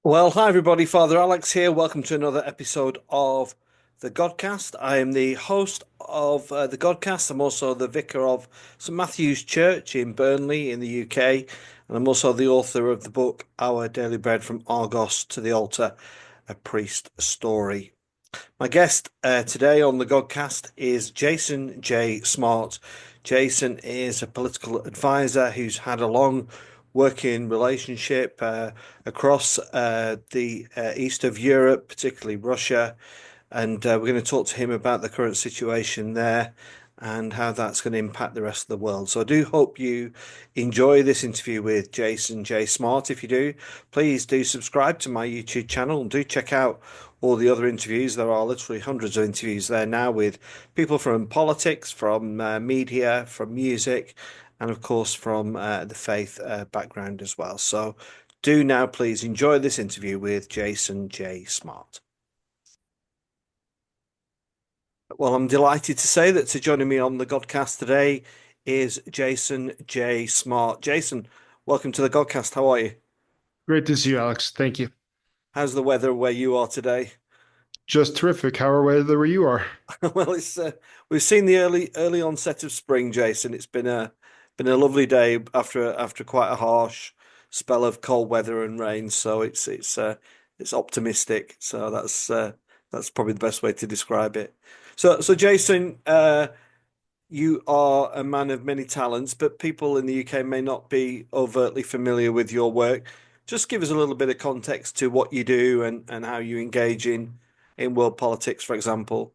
Well, hi everybody, Father Alex here. Welcome to another episode of the Godcast. I am the host of the Godcast. I'm also the vicar of St Matthew's Church in Burnley in the UK, and I'm also the author of the book Our Daily Bread from Argos to the Altar, a Priest Story. My guest today on the Godcast is Jason J. Smart. Jason is a political advisor who's had a long working relationship across the east of Europe, particularly Russia. And we're going to talk to him about the current situation there and how that's going to impact the rest of the world. So I do hope you enjoy this interview with Jason J. Smart. If you do, please do subscribe to my YouTube channel and do check out all the other interviews. There are literally hundreds of interviews there now with people from politics, from media, from music, and of course from the faith background as well. So do now please enjoy this interview with Jason J. Smart. Well, I'm delighted to say that joining me on the Godcast today is Jason J. Smart. Jason, welcome to the Godcast. How are you? Great to see you, Alex. Thank you. How's the weather where you are today? Just terrific. How are weather where you are? Well, it's we've seen the early onset of spring, Jason. It's been a lovely day after quite a harsh spell of cold weather and rain. So it's optimistic. So that's probably the best way to describe it. So Jason, you are a man of many talents, but people in the UK may not be overtly familiar with your work. Just give us a little bit of context to what you do and how you engage in world politics, for example.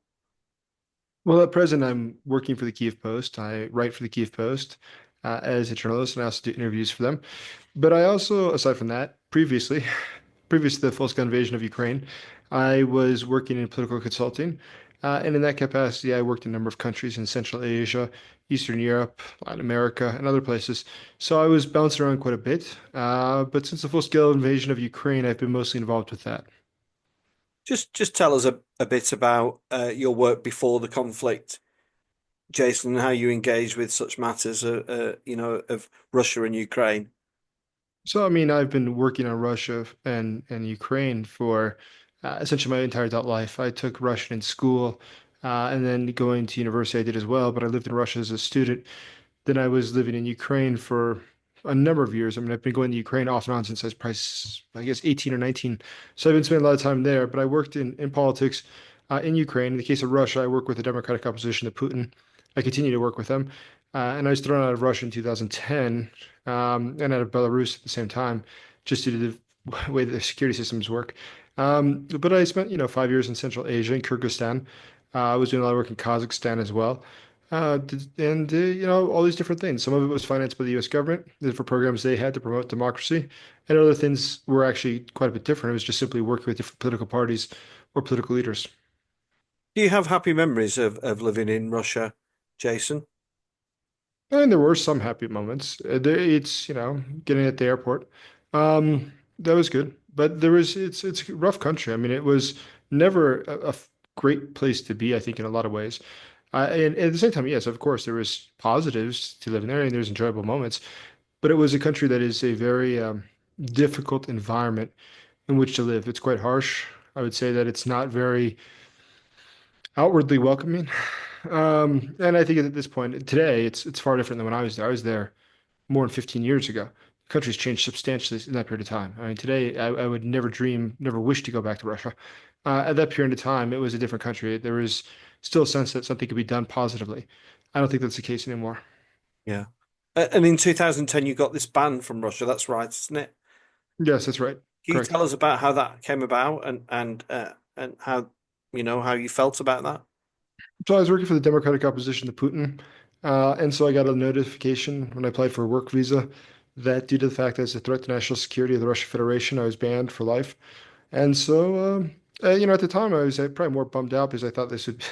Well, at present, I'm working for the Kyiv Post. I write for the Kyiv Post as a journalist, and I also do interviews for them. But I also, aside from that, previous to the full-scale invasion of Ukraine, I was working in political consulting. And in that capacity, I worked in a number of countries in Central Asia, Eastern Europe, Latin America, and other places. So I was bouncing around quite a bit. But since the full-scale invasion of Ukraine, I've been mostly involved with that. Just tell us a bit about your work before the conflict, Jason, and how you engage with such matters, of Russia and Ukraine. So, I mean, I've been working on Russia and Ukraine for essentially my entire adult life. I took Russian in school, and then going to university, I did as well. But I lived in Russia as a student. Then I was living in Ukraine for a number of years. I mean, I've been going to Ukraine off and on since I was probably, I guess, 18 or 19. So I've been spending a lot of time there. But I worked in politics in Ukraine. In the case of Russia, I work with the democratic opposition to Putin. I continue to work with them. And I was thrown out of Russia in 2010 and out of Belarus at the same time, just due to the way the security systems work. But I spent, 5 years in Central Asia, in Kyrgyzstan. I was doing a lot of work in Kazakhstan as well. All these different things. Some of it was financed by the US government for programs they had to promote democracy. And other things were actually quite a bit different. It was just simply working with different political parties or political leaders. Do you have happy memories of living in Russia, Jason? And there were some happy moments. It's, getting at the airport. That was good. But it's a rough country. I mean, it was never a great place to be, I think, in a lot of ways. And at the same time, yes, of course, there was positives to living there and there's enjoyable moments. But it was a country that is a very difficult environment in which to live. It's quite harsh. I would say that it's not very outwardly welcoming. And I think at this point today, it's far different than when I was there. I was there more than 15 years ago. The country's changed substantially in that period of time. I mean, today I would never dream, never wish to go back to Russia. At that period of time, it was a different country. There was still a sense that something could be done positively. I don't think that's the case anymore. Yeah. And in 2010, you got this ban from Russia. That's right, isn't it? Yes, that's right. Can you Correct. tell us about how that came about and how how you felt about that? So I was working for the Democratic opposition to Putin, and so I got a notification when I applied for a work visa that due to the fact that it's a threat to national security of the Russian Federation, I was banned for life. And so, at the time, I was probably more bummed out because I thought this would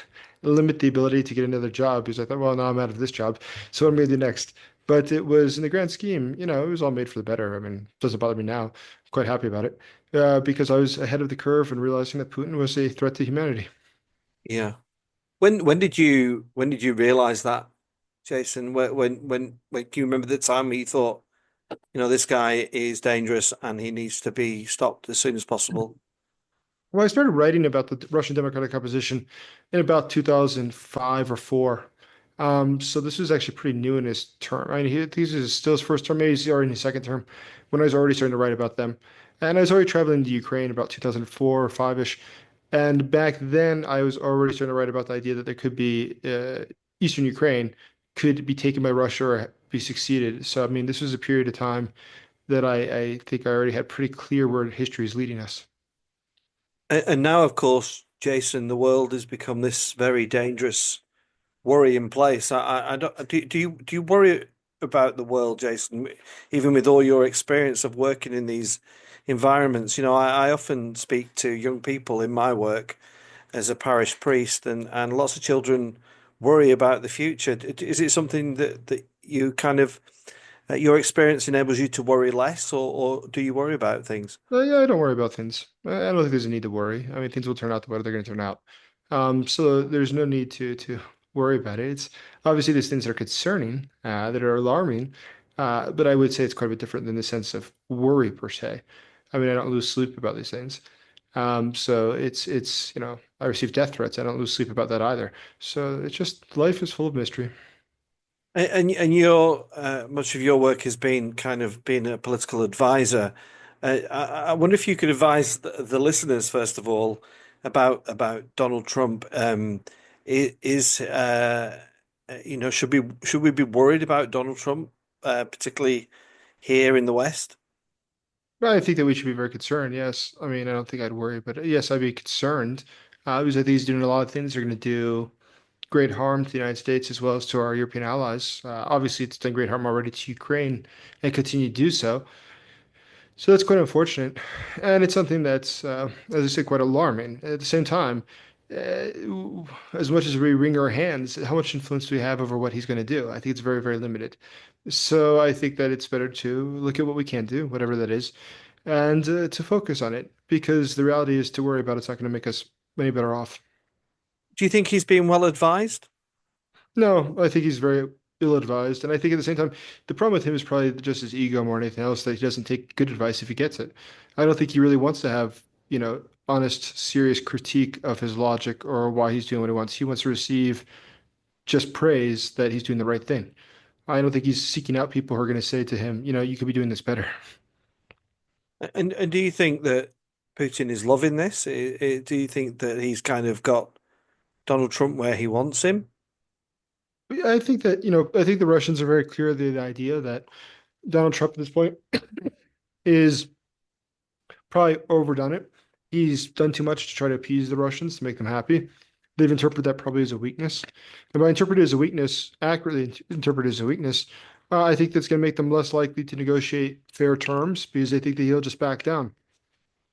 limit the ability to get another job because I thought, well, now I'm out of this job. So what am I going to do next? But it was, in the grand scheme, it was all made for the better. I mean, it doesn't bother me now. I'm quite happy about it because I was ahead of the curve and realizing that Putin was a threat to humanity. Yeah. When did you realize that, Jason? When can you remember the time where you thought, this guy is dangerous and he needs to be stopped as soon as possible. Well, I started writing about the Russian democratic opposition in about 2005 or four. So this was actually pretty new in his term. I mean, this is still his first term. Maybe he's already in his second term when I was already starting to write about them. And I was already traveling to Ukraine about 2004 or five-ish. And back then, I was already starting to write about the idea that there could be Eastern Ukraine could be taken by Russia or be succeeded. So, I mean, this was a period of time that I think I already had pretty clear where history is leading us. And now, of course, Jason, the world has become this very dangerous, worrying place. I don't, do you worry about the world, Jason, even with all your experience of working in these environments? I often speak to young people in my work as a parish priest, and lots of children worry about the future. Is it something that you kind of your experience enables you to worry less, or do you worry about things? Yeah, I don't worry about things. I don't think there's a need to worry. I mean, things will turn out the way they're going to turn out. So there's no need to worry about it. It's obviously there's things that are concerning, that are alarming, but I would say it's quite a bit different than the sense of worry per se. I mean, I don't lose sleep about these things. So it's I receive death threats. I don't lose sleep about that either. So it's just life is full of mystery. And your much of your work has been kind of being a political advisor. I wonder if you could advise the listeners first of all about Donald Trump. Is should we be worried about Donald Trump, particularly here in the West? I think that we should be very concerned. Yes. I mean, I don't think I'd worry, but yes, I'd be concerned. Because I think he's doing a lot of things that are going to do great harm to the United States as well as to our European allies. Obviously, it's done great harm already to Ukraine and continue to do so. So that's quite unfortunate. And it's something that's, as I say, quite alarming. At the same time, as much as we wring our hands, how much influence do we have over what he's going to do? I think it's very, very limited. So I think that it's better to look at what we can do, whatever that is, and to focus on it because the reality is to worry about it's not going to make us any better off. Do you think he's being well advised? No, I think he's very ill-advised, and I think at the same time, the problem with him is probably just his ego more than anything else, that he doesn't take good advice if he gets it. I don't think he really wants to have, honest, serious critique of his logic or why he's doing what he wants. He wants to receive just praise that he's doing the right thing. I don't think he's seeking out people who are going to say to him, you could be doing this better. And do you think that Putin is loving this? Do you think that he's kind of got Donald Trump where he wants him? I think that, I think the Russians are very clear of the idea that Donald Trump at this point is probably overdone it. He's done too much to try to appease the Russians to make them happy. They've interpreted that probably as a weakness. And by interpret it as a weakness, accurately interpret it as a weakness, I think that's going to make them less likely to negotiate fair terms because they think that he'll just back down.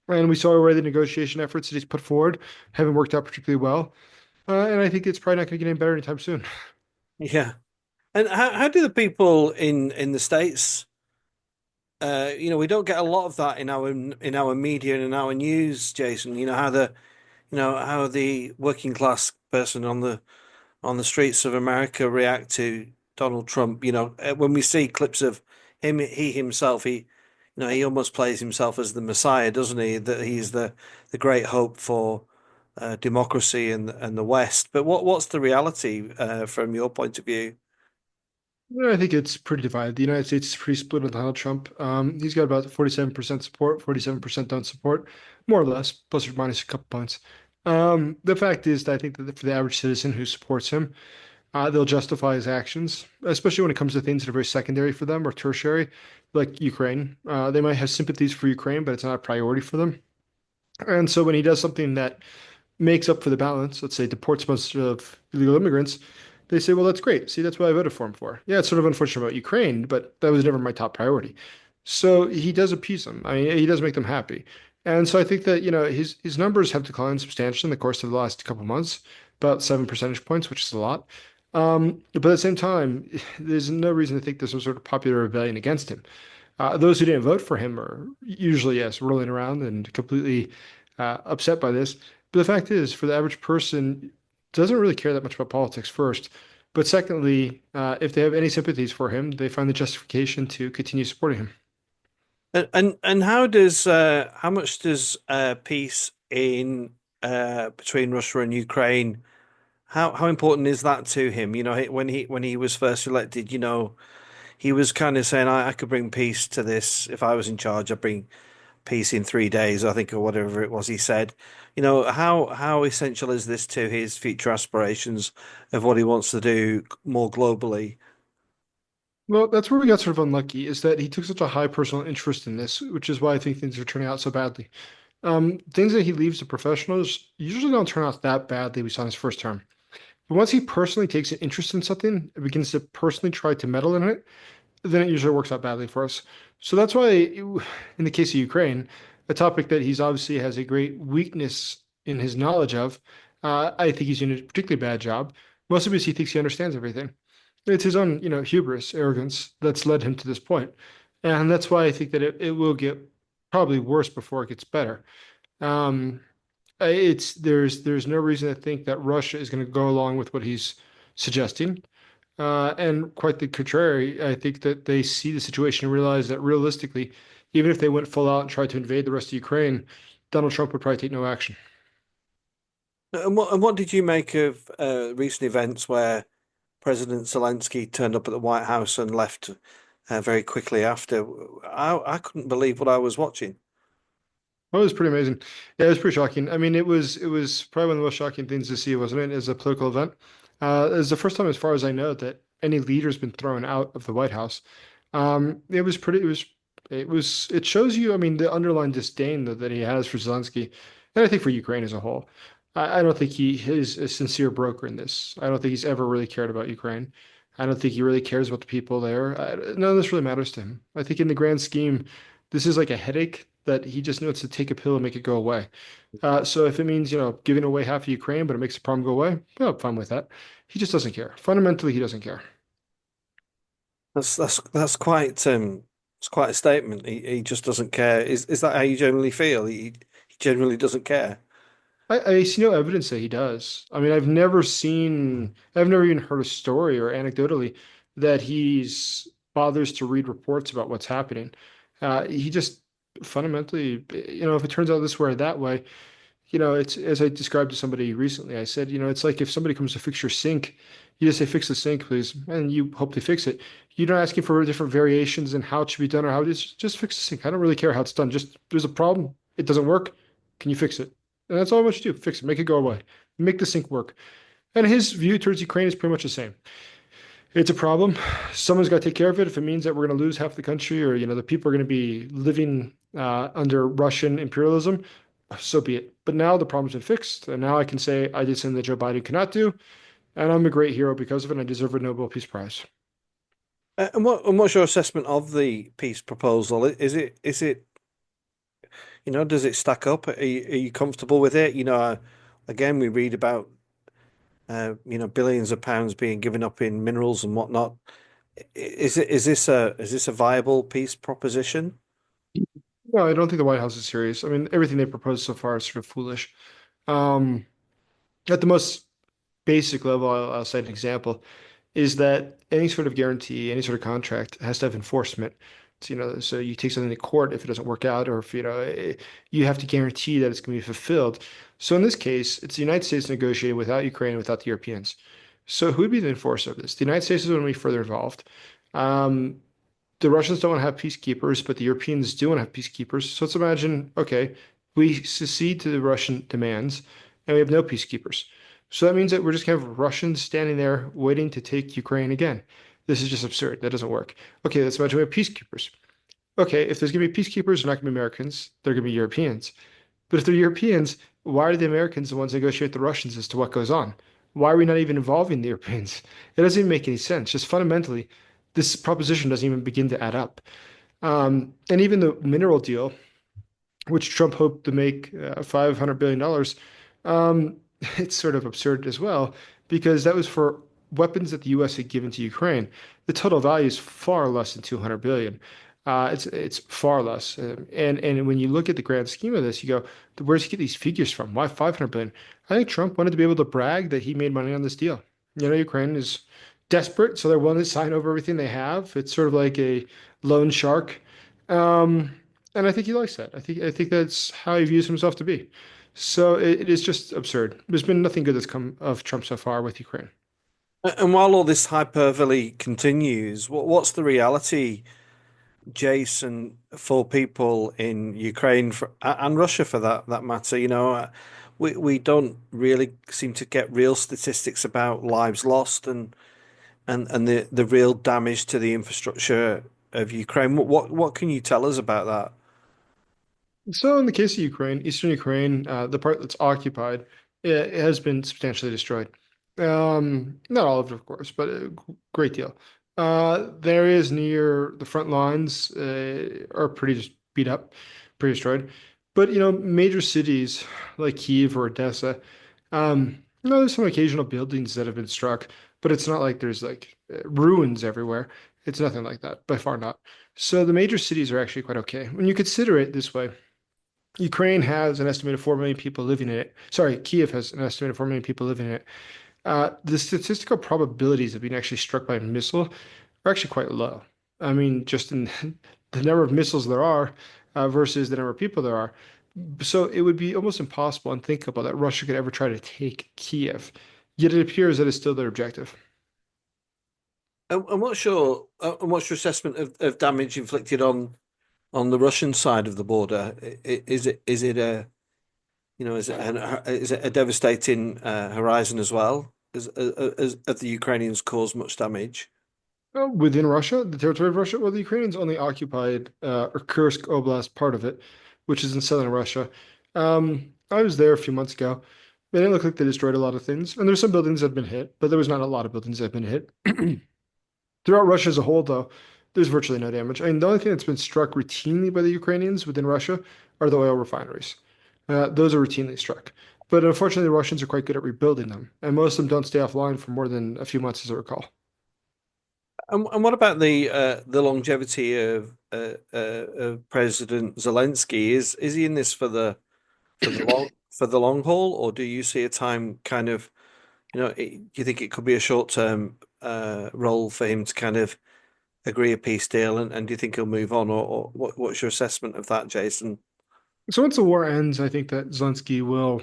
And we saw already the negotiation efforts that he's put forward haven't worked out particularly well. And I think it's probably not going to get any better anytime soon. Yeah. And how do the people in the States, we don't get a lot of that in our media and in our news, Jason. How the working class person on the streets of America react to Donald Trump. When we see clips of him, he himself, he almost plays himself as the Messiah, doesn't he? That he's the great hope for democracy and the West. But what's the reality from your point of view? I think it's pretty divided. The United States is pretty split on Donald Trump. He's got about 47% support, 47% don't support, more or less, plus or minus a couple points. The fact is that I think that for the average citizen who supports him, they'll justify his actions, especially when it comes to things that are very secondary for them or tertiary, like Ukraine. They might have sympathies for Ukraine, but it's not a priority for them. And so when he does something that makes up for the balance, let's say deports a bunch of illegal immigrants, they say, well, that's great. See, that's what I voted for him for. Yeah, it's sort of unfortunate about Ukraine, but that was never my top priority. So he does appease them. I mean, he does make them happy. And so I think that, his numbers have declined substantially in the course of the last couple of months, about 7 percentage points, which is a lot. But at the same time, there's no reason to think there's some sort of popular rebellion against him. Those who didn't vote for him are usually, yes, rolling around and completely upset by this. But the fact is, for the average person, doesn't really care that much about politics first. But secondly, if they have any sympathies for him, they find the justification to continue supporting him. And how much does peace in between Russia and Ukraine, how important is that to him? You know, when he was first elected, you know, he was kind of saying, I could bring peace to this if I was in charge. I'd bring peace in 3 days, I think, or whatever it was he said. You know, how essential is this to his future aspirations of what he wants to do more globally? Well, that's where we got sort of unlucky, is that he took such a high personal interest in this, which is why I think things are turning out so badly. Things that he leaves to professionals usually don't turn out that badly, we saw in his first term. But once he personally takes an interest in something and begins to personally try to meddle in it, then it usually works out badly for us. So that's why, in the case of Ukraine, a topic that he's obviously has a great weakness in his knowledge of, I think he's doing a particularly bad job, mostly because he thinks he understands everything. It's his own, hubris, arrogance that's led him to this point. And that's why I think that it will get probably worse before it gets better. Um, there's no reason to think that Russia is going to go along with what he's suggesting. And quite the contrary, I think that they see the situation and realize that realistically, even if they went full out and tried to invade the rest of Ukraine, Donald Trump would probably take no action. And what did you make of recent events where President Zelensky turned up at the White House and left very quickly after? I couldn't believe what I was watching. That was pretty amazing. Yeah, it was pretty shocking. I mean, it was probably one of the most shocking things to see, wasn't it, as a political event? It was the first time, as far as I know, that any leader's been thrown out of the White House. It was pretty. It shows you. I mean, the underlying disdain that he has for Zelensky, and I think for Ukraine as a whole. I don't think he is a sincere broker in this. I don't think he's ever really cared about Ukraine. I don't think he really cares about the people there. None of this really matters to him. I think in the grand scheme, this is like a headache that he just wants to take a pill and make it go away. So if it means, giving away half of Ukraine, but it makes the problem go away, well, I'm fine with that. He just doesn't care. Fundamentally, he doesn't care. That's quite it's quite a statement. He just doesn't care. Is that how you generally feel? He generally doesn't care. I see no evidence that he does. I mean, I've never even heard a story or anecdotally that he's bothers to read reports about what's happening. He just fundamentally, if it turns out this way or that way, it's as I described to somebody recently. I said, it's like if somebody comes to fix your sink, you just say, fix the sink, please, and you hope they fix it. You're not asking for different variations in how it should be done or how it is. Just fix the sink. I don't really care how it's done. Just there's a problem. It doesn't work. Can you fix it? And that's all I want you to do. Fix it. Make it go away. Make the sink work. And his view towards Ukraine is pretty much the same. It's a problem. Someone's got to take care of it. If it means that we're going to lose half the country, or the people are going to be living under Russian imperialism, so be it. But now the problem's been fixed, and now I can say I did something that Joe Biden cannot do, and I'm a great hero because of it. And I deserve a Nobel Peace Prize. And what's your assessment of the peace proposal? Is it you know, does it stack up? Are you comfortable with it? You know, again, we read about you know, billions of pounds being given up in minerals and whatnot. Is this a viable peace proposition? No, I don't think the White House is serious. I mean, everything they proposed so far is sort of foolish. Um, at the most basic level, I'll cite an example, is that any sort of guarantee, any sort of contract has to have enforcement. So, so you take something to court if it doesn't work out, or if, you have to guarantee that it's going to be fulfilled. So in this case, it's the United States negotiating without Ukraine, without the Europeans. So who would be the enforcer of this? The United States is going to be further involved. Um, the Russians don't want to have peacekeepers, but the Europeans do want to have peacekeepers. So let's imagine, okay, we secede to the Russian demands and we have no peacekeepers. So that means that we're just going to have Russians standing there waiting to take Ukraine again. This is just absurd. That doesn't work. Okay, let's imagine we have peacekeepers. Okay, if there's going to be peacekeepers, they're not going to be Americans. They're going to be Europeans. But if they're Europeans, why are the Americans the ones negotiate the Russians as to what goes on? Why are we not even involving the Europeans? It doesn't even make any sense. Just fundamentally, this proposition doesn't even begin to add up. And even the mineral deal, which Trump hoped to make $500 billion, it's sort of absurd as well, because that was for weapons that the US had given to Ukraine. The total value is far less than 200 billion. It's far less. And when you look at the grand scheme of this, you go, where's he get these figures from? Why 500 billion? I think Trump wanted to be able to brag that he made money on this deal. Ukraine is desperate, so they're willing to sign over everything they have. It's sort of like a loan shark. And I think he likes that. I think that's how he views himself to be. So it is just absurd. There's been nothing good that's come of Trump so far with Ukraine. And while all this hyperbole continues, what's the reality, Jason, for people in Ukraine and Russia for that matter? We don't really seem to get real statistics about lives lost and the real damage to the infrastructure of Ukraine. What can you tell us about that? So in the case of Ukraine, Eastern Ukraine, the part that's occupied, it has been substantially destroyed. Not all of it, of course, but a great deal. The areas near the front lines are pretty just beat up, pretty destroyed. But major cities like Kyiv or Odessa, there's some occasional buildings that have been struck, but it's not like there's like ruins everywhere. It's nothing like that, by far not. So the major cities are actually quite okay. When you consider it this way, Ukraine has an estimated 4 million people living in it. Sorry, Kiev has an estimated 4 million people living in it. The statistical probabilities of being actually struck by a missile are actually quite low. I mean, just in the number of missiles there are versus the number of people there are. So it would be almost impossible and unthinkable that Russia could ever try to take Kiev. Yet it appears that it's still their objective. And what's your assessment of damage inflicted on the Russian side of the border? Is it a is it a devastating horizon as well? Have the Ukrainians caused much damage? Within Russia, the territory of Russia, well, the Ukrainians only occupied Kursk Oblast, part of it, which is in southern Russia. I was there a few months ago. It didn't look like they destroyed a lot of things, and there's some buildings that have been hit, but there was not a lot of buildings that have been hit. Throughout Russia as a whole, though, there's virtually no damage. I mean, the only thing that's been struck routinely by the Ukrainians within Russia are the oil refineries. Those are routinely struck. But unfortunately, the Russians are quite good at rebuilding them, and most of them don't stay offline for more than a few months, as I recall. And what about the longevity of President Zelensky? Is he in this for the long haul, or do you see a time kind of do you think it could be a short term role for him to kind of agree a peace deal, and do you think he'll move on, or what's your assessment of that, Jason? So once the war ends, I think that Zelensky will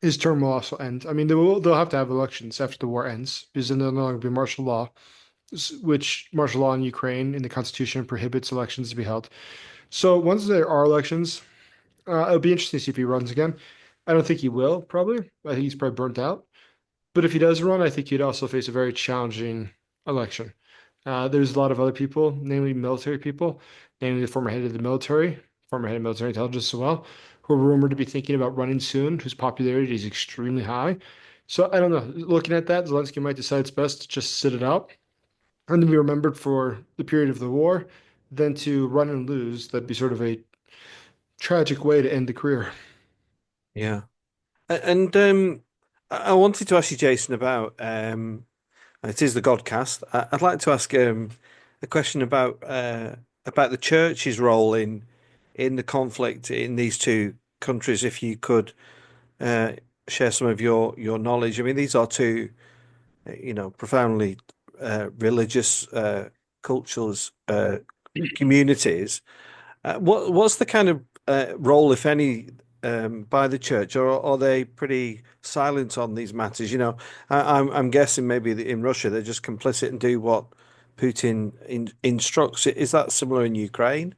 his term will also end. I mean, they'll have to have elections after the war ends because then there'll no longer be martial law, which martial law in Ukraine in the constitution prohibits elections to be held. So once there are elections, it'll be interesting to see if he runs again. I don't think he will, probably. I think he's probably burnt out. But if he does run, I think he'd also face a very challenging election. There's a lot of other people, namely military people, namely the former head of the military, former head of military intelligence as well, who are rumored to be thinking about running soon, whose popularity is extremely high. So I don't know. Looking at that, Zelensky might decide it's best to just sit it out and to be remembered for the period of the war than to run and lose. That'd be sort of a tragic way to end the career. Yeah. And I wanted to ask you, Jason, about it is the Godcast. I'd like to ask a question about the church's role in the conflict in these two countries. If you could uh, share some of your knowledge. I mean, these are two profoundly religious cultures communities. What's the kind of role, if any, by the church, or are they pretty silent on these matters? I'm guessing maybe that in Russia they're just complicit and do what Putin instructs. Is that similar in Ukraine?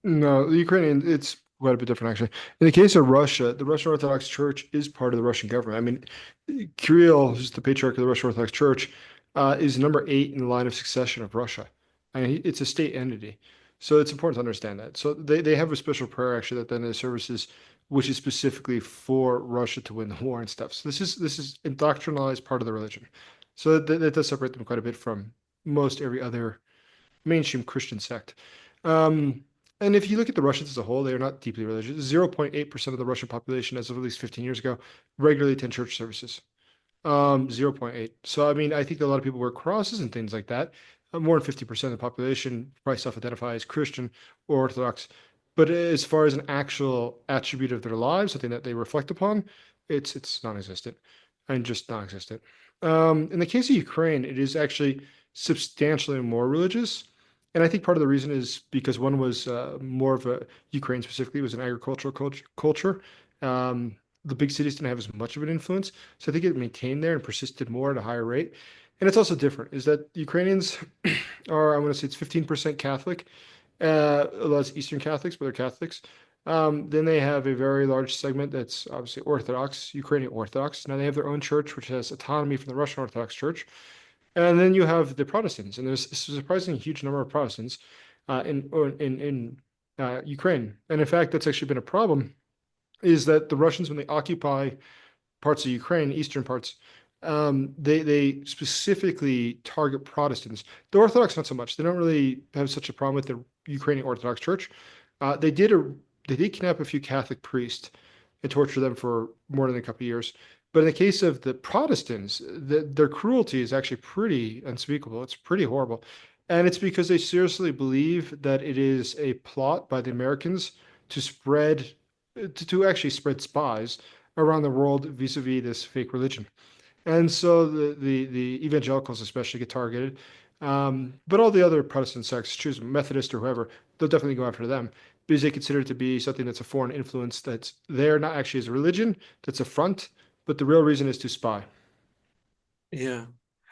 No, the Ukrainian, it's quite a bit different actually. In the case of Russia, the Russian Orthodox Church is part of the Russian government. I mean, Kirill, who's the patriarch of the Russian Orthodox Church, is number 8 in the line of succession of Russia. And it's a state entity. So it's important to understand that. So they have a special prayer actually that then their services, which is specifically for Russia to win the war and stuff. So this is indoctrinalized part of the religion. So that does separate them quite a bit from most every other mainstream Christian sect. Um, and if you look at the Russians as a whole, they are not deeply religious. 0.8% of the Russian population, as of at least 15 years ago, regularly attend church services. 0.8. So, I mean, I think that a lot of people wear crosses and things like that. More than 50% of the population probably self-identify as Christian or Orthodox. But as far as an actual attribute of their lives, something that they reflect upon, it's non-existent and just non-existent. In the case of Ukraine, it is actually substantially more religious. And I think part of the reason is because one was more of a Ukraine specifically was an agricultural culture. Um, the big cities didn't have as much of an influence, so I think it maintained there and persisted more at a higher rate. And it's also different, is that Ukrainians are, I want to say it's 15% Catholic, although it's Eastern Catholics, but they're Catholics. Then they have a very large segment that's obviously Orthodox, Ukrainian Orthodox. Now they have their own church, which has autonomy from the Russian Orthodox Church. And then you have the Protestants, and there's a surprisingly huge number of Protestants in Ukraine. And in fact, that's actually been a problem. Is that the Russians, when they occupy parts of Ukraine, eastern parts, they specifically target Protestants. The Orthodox, not so much. They don't really have such a problem with the Ukrainian Orthodox Church. Uh, they did a they did kidnap a few Catholic priests and torture them for more than a couple of years. But in the case of the Protestants, their cruelty is actually pretty unspeakable. It's pretty horrible. And it's because they seriously believe that it is a plot by the Americans to to actually spread spies around the world vis-a-vis this fake religion. And so the evangelicals especially get targeted. But all the other Protestant sects, choose Methodist or whoever, they'll definitely go after them because they consider it to be something that's a foreign influence that's there, not actually as a religion, that's a front, but the real reason is to spy. Yeah.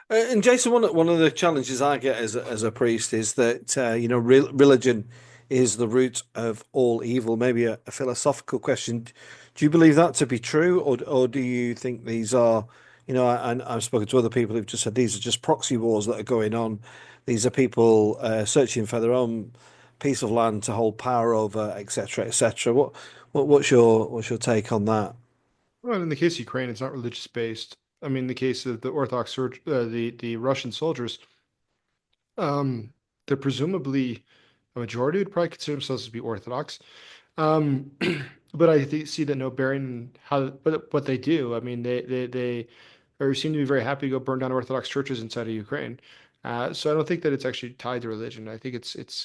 And Jason, one of the challenges I get as a priest is that you know religion is the root of all evil. Maybe a philosophical question. Do you believe that to be true, or do you think these are, you know, and I've spoken to other people who've just said these are just proxy wars that are going on. These are people searching for their own piece of land to hold power over, etc., etc. What's your take on that? Well, in the case of Ukraine, it's not religious based. I mean, in the case of the the Russian soldiers, um, they're presumably a majority would probably consider themselves to be Orthodox. Um, but see that no bearing in how, but what they do. I mean, they or seem to be very happy to go burn down Orthodox churches inside of Ukraine. So I don't think that it's actually tied to religion. I think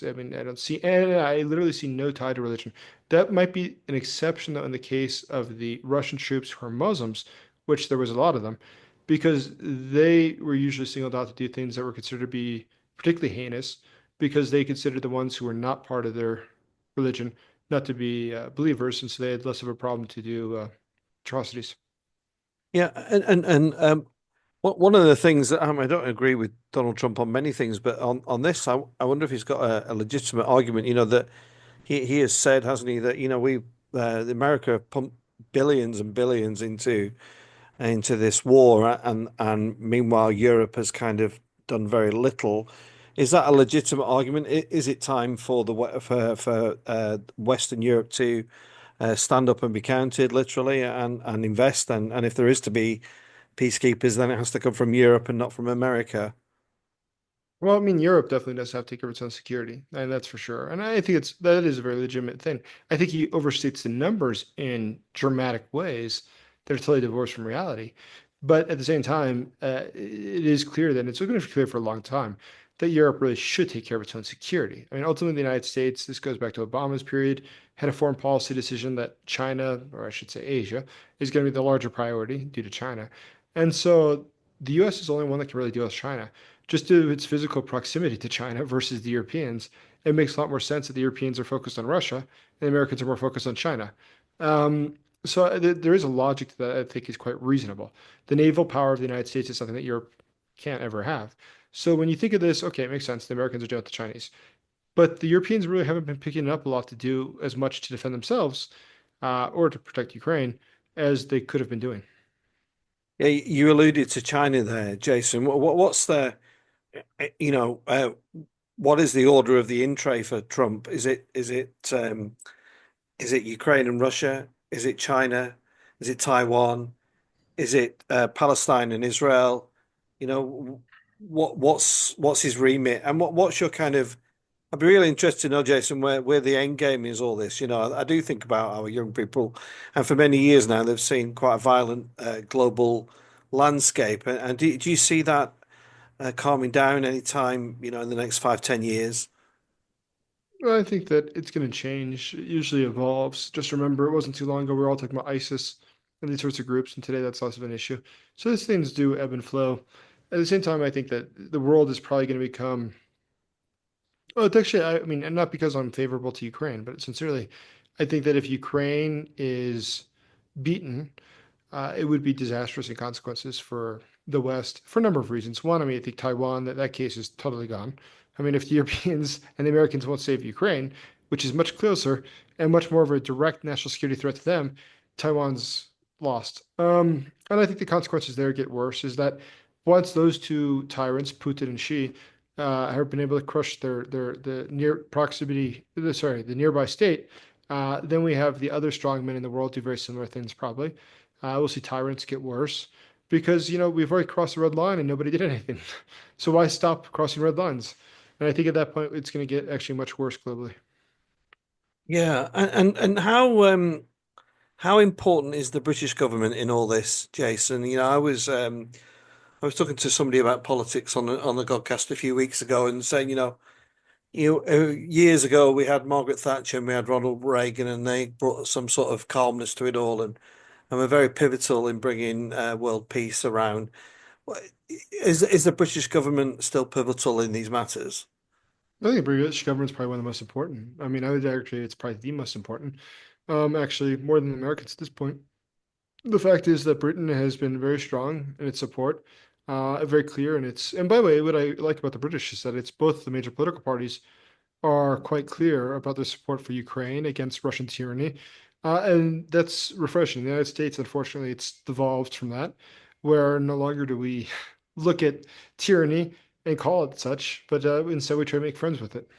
I mean, I don't see, and I literally see no tie to religion. That might be an exception, though, in the case of the Russian troops who are Muslims, which there was a lot of them, because they were usually singled out to do things that were considered to be particularly heinous, because they considered the ones who were not part of their religion not to be believers, and so they had less of a problem to do atrocities. Yeah, one of the things that I don't agree with Donald Trump on many things, but on this, I wonder if he's got a legitimate argument. You know that he has said, hasn't he, that you know we America pumped billions and billions into this war, and meanwhile Europe has kind of done very little. Is that a legitimate argument? Is it time for for Western Europe to stand up and be counted, literally, and invest? And if there is to be peacekeepers, then it has to come from Europe and not from America. Well, I mean, Europe definitely does have to take care of its own security, and that's for sure. And I think that is a very legitimate thing. I think he overstates the numbers in dramatic ways that are totally divorced from reality. But at the same time, it is clear that it's going to be clear for a long time that Europe really should take care of its own security. I mean, ultimately, the United States, this goes back to Obama's period, had a foreign policy decision that China, or I should say Asia, is going to be the larger priority due to China. And so the US is the only one that can really deal with China just due to its physical proximity to China versus the Europeans. It makes a lot more sense that the Europeans are focused on Russia and the Americans are more focused on China. Um, there is a logic to that I think is quite reasonable. The naval power of the United States is something that Europe can't ever have. So when you think of this, okay, it makes sense. The Americans are dealing with the Chinese, but the Europeans really haven't been picking it up a lot to do as much to defend themselves or to protect Ukraine as they could have been doing. Yeah, you alluded to China there, Jason. What's the you know what is the order of the in tray for Trump? Is it Ukraine and Russia? Is it China? Is it Taiwan? Is it Palestine and Israel? You know, what's his remit, and what's your kind of? I'd be really interested to know, Jason, where the end game is all this. You know, I do think about our young people, and for many years now, they've seen quite a violent global landscape. And do you see that calming down anytime, you know, in the next 5, 10 years? Well, I think that it's going to change. It usually evolves. Just remember, it wasn't too long ago we were all talking about ISIS and these sorts of groups, and today that's less of an issue. So these things do ebb and flow. At the same time, I think that the world is probably going to become Well, it's actually, I mean, and not because I'm favorable to Ukraine, but sincerely, I think that if Ukraine is beaten, it would be disastrous in consequences for the West for a number of reasons. One, I mean, I think Taiwan, that case is totally gone. I mean, if the Europeans and the Americans won't save Ukraine, which is much closer and much more of a direct national security threat to them, Taiwan's lost. And I think the consequences there get worse is that once those two tyrants, Putin and Xi, have been able to crush the near proximity, the nearby state, then we have the other strongmen in the world do very similar things probably. We'll see tyrants get worse because, we've already crossed the red line and nobody did anything. So why stop crossing red lines? And I think at that point, it's going to get actually much worse globally. Yeah, and how important is the British government in all this, Jason? I was talking to somebody about politics on the Godcast a few weeks ago and saying, years ago we had Margaret Thatcher and we had Ronald Reagan, and they brought some sort of calmness to it all, and were very pivotal in bringing world peace around. What- is the British government still pivotal in these matters? I think the British government's probably one of the most important. I mean, I would actually, it's probably the most important, actually, more than the Americans at this point. The fact is that Britain has been very strong in its support, very clear in its. And by the way, what I like about the British is that it's both the major political parties are quite clear about their support for Ukraine against Russian tyranny. And that's refreshing. The United States, unfortunately, it's devolved from that, where no longer do we look at tyranny and call it such, but instead we try to make friends with it.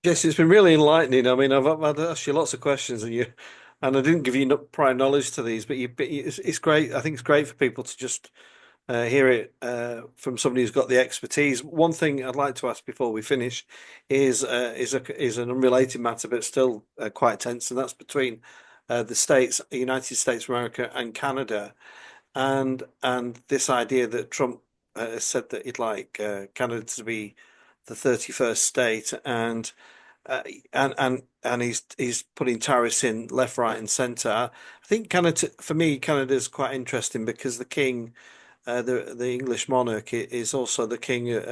Yes, it's been really enlightening. I mean, I've asked you lots of questions, and I didn't give you prior knowledge to these, but it's great. I think it's great for people to just hear it from somebody who's got the expertise. One thing I'd like to ask before we finish is an unrelated matter, but still quite tense, and that's between the states, the United States of America, and Canada, and this idea that Trump said that he'd like Canada to be the 31st state, uh, and he's putting tariffs in left, right, and centre. I think Canada, for me, Canada is quite interesting because the king, the English monarch, is also the king of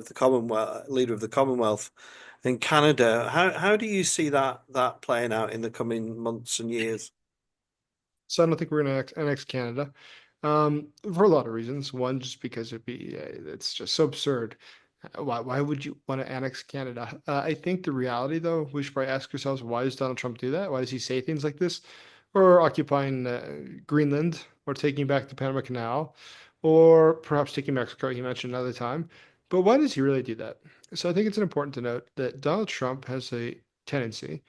the Commonwealth, leader of the Commonwealth. In Canada, how do you see that playing out in the coming months and years? So I don't think we're going to annex Canada for a lot of reasons. One, just because it's just so absurd. Why would you want to annex Canada? I think the reality, though, we should probably ask ourselves, why does Donald Trump do that? Why does he say things like this? Or occupying Greenland, or taking back the Panama Canal, or perhaps taking Mexico, he mentioned another time. But why does he really do that? So I think it's important to note that Donald Trump has a tendency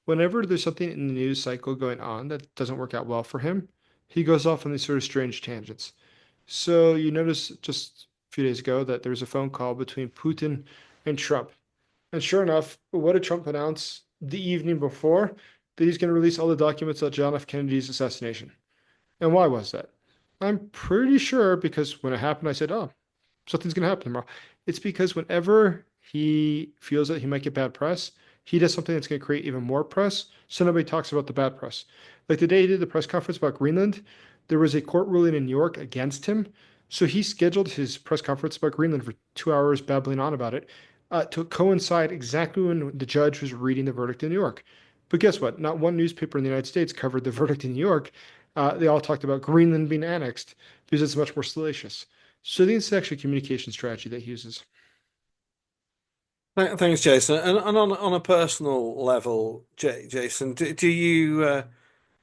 whenever there's something in the news cycle going on that doesn't work out well for him, he goes off on these sort of strange tangents. So you notice just a few days ago that there was a phone call between Putin and Trump. And sure enough, what did Trump announce the evening before? That he's going to release all the documents about John F. Kennedy's assassination. And why was that? I'm pretty sure because when it happened, I said, oh, something's going to happen tomorrow. It's because whenever he feels that he might get bad press, he does something that's going to create even more press. So nobody talks about the bad press. Like the day he did the press conference about Greenland, there was a court ruling in New York against him. So he scheduled his press conference about Greenland for 2 hours, babbling on about it, to coincide exactly when the judge was reading the verdict in New York. But guess what? Not one newspaper in the United States covered the verdict in New York. They all talked about Greenland being annexed because it's much more salacious. So I think it's actually a communication strategy that he uses. Thanks, Jason. And on a personal level, Jason, do you,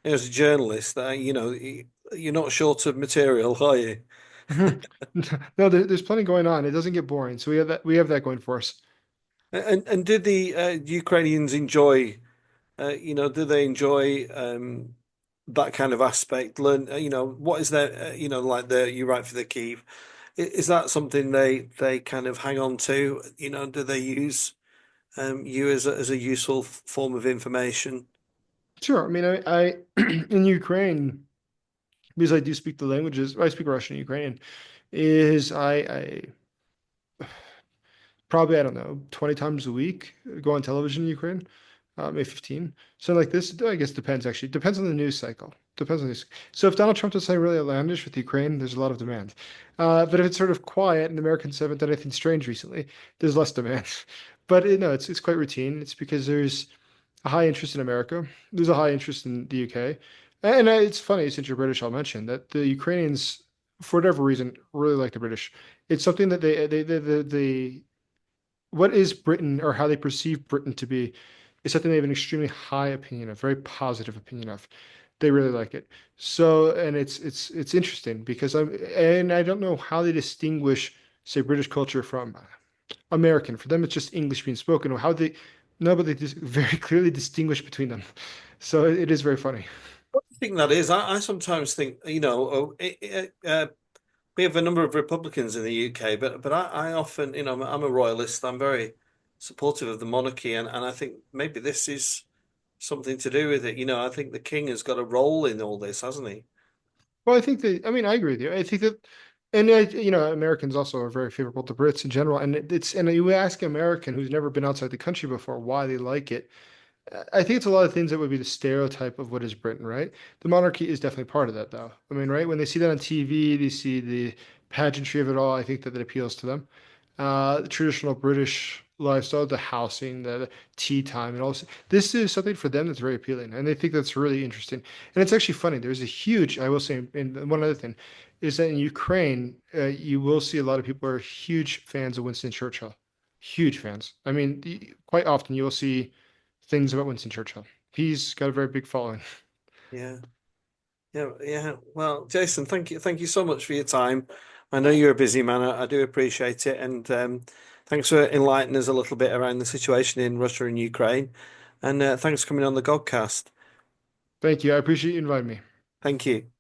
as a journalist, you're not short of material, are you? No, there's plenty going on. It doesn't get boring. So we have that going for us. And did the Ukrainians enjoy, do they enjoy that kind of aspect? Learn, what is their, like you write for the Kyiv, is that something they kind of hang on to? Do they use you as a useful form of information? Sure. I mean, I in Ukraine, because I do speak the languages, I speak Russian and Ukrainian, is I probably, I don't know, 20 times a week go on television in Ukraine, maybe 15. So like this, I guess depends actually. Depends on the news cycle. Depends on these. So if Donald Trump does something really outlandish with Ukraine, there's a lot of demand. But if it's sort of quiet and Americans haven't done anything strange recently, there's less demand. But no, it's quite routine. It's because there's a high interest in America. There's a high interest in the UK. And it's funny, since you're British, I'll mention that the Ukrainians, for whatever reason, really like the British. It's something that they what is Britain or how they perceive Britain to be is something they have an extremely high opinion of, very positive opinion of. They really like it. So, and it's interesting because I don't know how they distinguish, say, British culture from American. For them, it's just English being spoken. Or how they, no, but they just very clearly distinguish between them. So it is very funny. I think that is. I sometimes think, we have a number of Republicans in the UK, but I often, I'm a royalist. I'm very supportive of the monarchy, and I think maybe this is something to do with it. I think the king has got a role in all this, hasn't he? Well, I think that, I mean, I agree with you. I think that, and Americans also are very favorable to Brits in general. And and you ask an American who's never been outside the country before why they like it. I think it's a lot of things that would be the stereotype of what is Britain, right? The monarchy is definitely part of that, though. I mean, right? When they see that on TV, they see the pageantry of it all. I think that it appeals to them. The traditional British lifestyle, the housing, the tea time, and all this. This is something for them that's very appealing, and they think that's really interesting. And it's actually funny. There's a huge, I will say, and one other thing is that in Ukraine, you will see a lot of people are huge fans of Winston Churchill. Huge fans. I mean, quite often you will see things about Winston Churchill. He's got a very big following. Yeah. Yeah, yeah. Well, Jason, thank you so much for your time. I know you're a busy man. I do appreciate it, and thanks for enlightening us a little bit around the situation in Russia and Ukraine. And thanks for coming on the Godcast. Thank you. I appreciate you inviting me. Thank you.